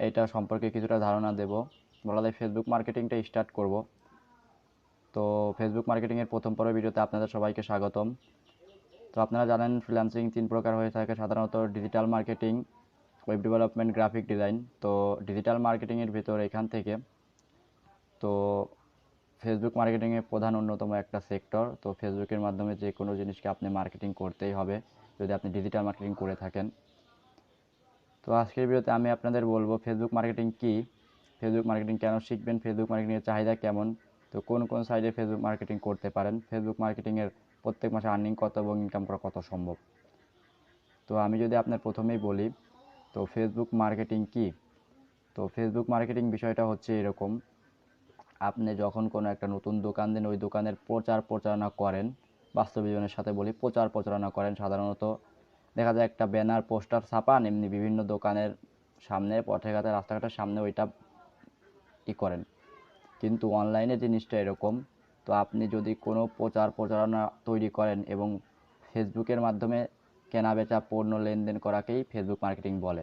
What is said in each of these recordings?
এইটা সম্পর্কে কিছুটা ধারণা দেব। বলা যায় ফেসবুক মার্কেটিংটা স্টার্ট করব। তো ফেসবুক মার্কেটিংয়ের প্রথম পর্বের ভিডিওতে আপনাদের সবাইকে স্বাগতম। তো আপনারা জানেন ফ্রিল্যান্সিং 3 প্রকার হয়ে থাকে সাধারণত: digital marketing, web development, graphic design. তো ডিজিটাল মার্কেটিংয়ের ভিতর এখান থেকে তো ফেসবুক মার্কেটিংয়ের প্রধান অন্যতম একটা সেক্টর। তো ফেসবুকের মাধ্যমে যে কোনো জিনিসকে আপনি মার্কেটিং করতেই হবে যদি আপনি ডিজিটাল মার্কেটিং করে থাকেন। তো আজকের ভিডিওতে আমি আপনাদের বলবো ফেসবুক মার্কেটিং কী, ফেসবুক মার্কেটিং কেন শিখবেন, ফেসবুক মার্কেটিংয়ের চাহিদা কেমন, তো কোন কোন সাইডে ফেসবুক মার্কেটিং করতে পারেন, ফেসবুক মার্কেটিংয়ের প্রত্যেক মাসে আর্নিং কত এবং ইনকাম করা কত সম্ভব। তো আমি যদি আপনার প্রথমেই বলি তো ফেসবুক মার্কেটিং কী। তো ফেসবুক মার্কেটিং বিষয়টা হচ্ছে এরকম: আপনি যখন কোনো একটা নতুন দোকান দেন, ওই দোকানের প্রচার প্রচারণা করেন। বাস্তব জীবনের সাথে বলি, প্রচার প্রচারণা করেন। সাধারণত দেখা যায় একটা ব্যানার পোস্টার ছাপান এমনি বিভিন্ন দোকানের সামনে, পথে ঘাটে রাস্তাঘাটের সামনে ওইটা করেন। কিন্তু অনলাইনে জিনিসটা এরকম, তো আপনি যদি কোনো প্রচার প্রচারণা তৈরি করেন এবং ফেসবুকের মাধ্যমে কেনা বেচা পণ্য লেনদেন করাকেই ফেসবুক মার্কেটিং বলে।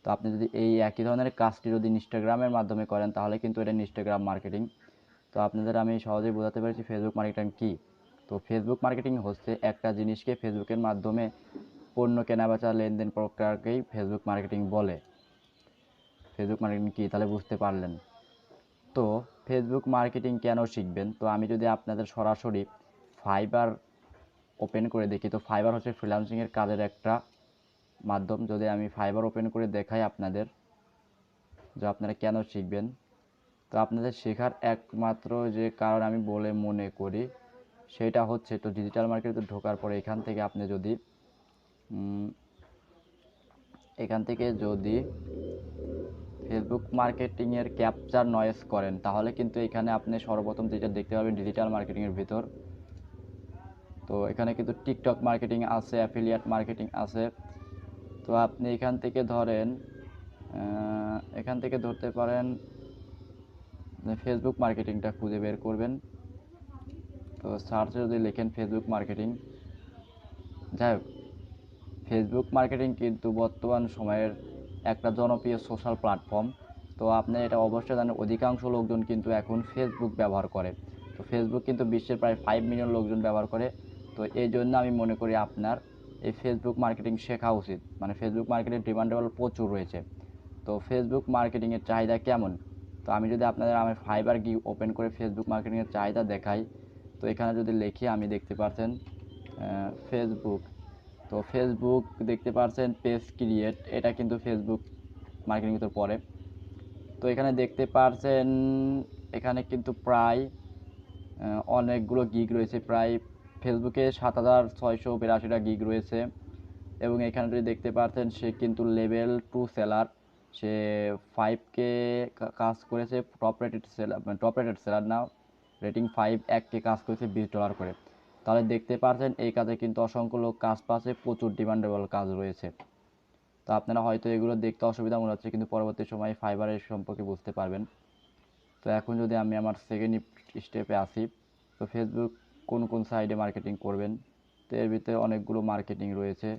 তো আপনি যদি এই একই ধরনের কাজটি যদি ইনস্টাগ্রামের মাধ্যমে করেন তাহলে কিন্তু এটা ইনস্টাগ্রাম মার্কেটিং। তো আপনাদের আমি সহজেই বোঝাতে পেরেছি ফেসবুক মার্কেটিং কী। তো ফেসবুক মার্কেটিং হচ্ছে একটা জিনিসকে ফেসবুকের মাধ্যমে পণ্য কেনাবেচা লেনদেন প্রক্রিয়াকেই ফেসবুক মার্কেটিং বলে। ফেসবুক মার্কেটিং কী তাহলে বুঝতে পারলেন। তো ফেসবুক মার্কেটিং কেন শিখবেন, তো আমি যদি আপনাদের সরাসরি ফাইবার ওপেন করে দেখি, তো ফাইবার হচ্ছে ফ্রিল্যান্সিংয়ের কাজের একটা মাধ্যম। যদি আমি ফাইবার ওপেন করে দেখাই আপনাদের, যে আপনারা কেন শিখবেন, তো আপনাদের শেখার একমাত্র যে কারণ আমি বলে মনে করি সেটা হচ্ছে, তো ডিজিটাল মার্কেটে ঢোকার পরে এখান থেকে আপনি যদি ফেসবুক মার্কেটিংয়ের ক্যাপচার নয়েজ করেন তাহলে কিন্তু এখানে আপনি সর্বপ্রথম যেটা দেখতে পাবেন ডিজিটাল মার্কেটিংয়ের ভিতর, তো এখানে কিন্তু টিকটক মার্কেটিং আছে, অ্যাফিলিয়েট মার্কেটিং আছে। তো আপনি এখান থেকে ধরতে পারেন ফেসবুক মার্কেটিংটা খুঁজে বের করবেন। তো সার্চে যদি লেখেন ফেসবুক মার্কেটিং, যাই হোক, ফেসবুক মার্কেটিং কিন্তু বর্তমান সময়ের একটা জনপ্রিয় সোশ্যাল প্ল্যাটফর্ম। তো আপনি এটা অবশ্যই জানেন অধিকাংশ লোকজন কিন্তু এখন ফেসবুক ব্যবহার করে। তো ফেসবুক কিন্তু বিশ্বের প্রায় 5 মিলিয়ন লোকজন ব্যবহার করে। তো এই জন্য আমি মনে করি আপনার এই ফেসবুক মার্কেটিং শেখা উচিত। মানে ফেসবুক মার্কেটের ডিমান্ডেবল প্রচুর রয়েছে। তো ফেসবুক মার্কেটিংয়ের চাহিদা কেমন, তো আমি যদি আপনাদের আমি ফাইবার গিয়ে ওপেন করে ফেসবুক মার্কেটিংয়ের চাহিদা দেখাই, তো এখানে যদি লিখি আমি দেখতে পাচ্ছেন ফেসবুক। তো ফেসবুক দেখতে পাচ্ছেন পেজ ক্রিয়েট, এটা কিন্তু ফেসবুক মার্কেটিং ভিতর পড়ে। তো এখানে দেখতে পাচ্ছেন এখানে কিন্তু প্রায় অনেকগুলো গিগ রয়েছে, প্রায় ফেসবুকে 7682টা গিগ রয়েছে। এবং এখানে যদি দেখতে পাচ্ছেন সে কিন্তু লেভেল 2 সেলার, সে 5K কাজ করেছে, টপ রেটেড সেলার না, রেটিং 5 1K কাজ করেছে $20 করে। তাহলে দেখতে পাচ্ছেন এই কাজে কিন্তু অসংখ্য লোক কাজ পাচ্ছে, প্রচুর ডিমান্ডেবল কাজ রয়েছে। তো আপনারা হয়তো এগুলো দেখতে অসুবিধা মনে হচ্ছে, কিন্তু পরবর্তী সময়ে ফাইবারের সম্পর্কে বুঝতে পারবেন। তো এখন যদি আমি আমার সেকেন্ড স্টেপে আসি, তো ফেসবুক কোন কোন সাইডে মার্কেটিং করবেন, তো এর ভিতরে অনেকগুলো মার্কেটিং রয়েছে।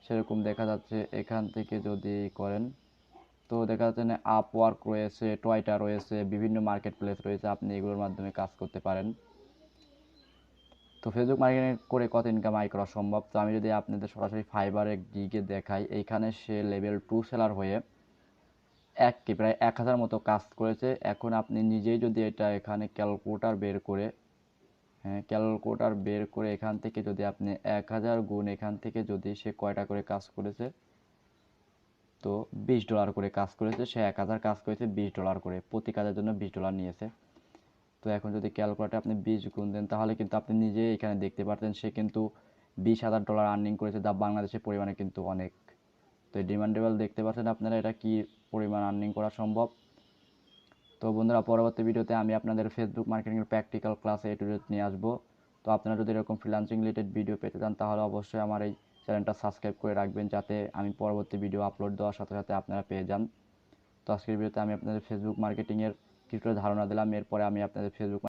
সেরকম দেখা যাচ্ছে এখান থেকে যদি করেন, তো দেখা যাচ্ছে না আপওয়ার্ক রয়েছে, টয়টা রয়েছে, বিভিন্ন মার্কেট প্লেস রয়েছে, আপনি এগুলোর মাধ্যমে কাজ করতে পারেন। তো ফেসবুক মার্কেটিং করে কত ইনকাম আয় করা সম্ভব, তো আমি যদি আপনাদের সরাসরি ফাইবারে গিগে দেখাই, এইখানে সে লেভেল 2 সেলার হয়ে প্রায় 1000 মতো কাজ করেছে। এখন আপনি নিজেই যদি এটা এখানে ক্যালকুলেটর বের করে এখান থেকে যদি আপনি 1000 গুণ এখান থেকে যদি সে কয়টা করে কাজ করেছে, তো $20 করে কাজ করেছে। সে 1000 কাজ করেছে $20 করে, প্রতি কাজের জন্য $20 নিয়েছে। তো এখন যদি ক্যালকুলেটরে আপনি 20 গুণ দেন তাহলে কিন্তু আপনি নিজেই এখানে দেখতে পারতেন সে কিন্তু $20,000 আর্নিং করেছে, যা বাংলাদেশের পরিমাণে কিন্তু অনেক। তো ডিমান্ডেবল দেখতে পাচ্ছেন আপনারা এটা কি পরিমাণ আর্নিং করা সম্ভব। তো বন্ধুরা, পরবর্তী ভিডিওতে আমি আপনাদের ফেসবুক মার্কেটিংয়ের প্র্যাকটিক্যাল ক্লাসে এ টু জেড নিয়ে আসবো। তো আপনারা যদি এরকম ফ্রিল্যান্সিং রিলেটেড ভিডিও পেতে চান তাহলে অবশ্যই আমার এই চ্যানেলটা সাবস্ক্রাইব করে রাখবেন, যাতে আমি পরবর্তী ভিডিও আপলোড দেওয়ার সাথে সাথে আপনারা পেয়ে যান। তো আজকের ভিডিওতে আমি আপনাদের ফেসবুক মার্কেটিংয়ের কিছুটা ধারণা দিলাম, এরপরে আমি আপনাদের ফেসবুক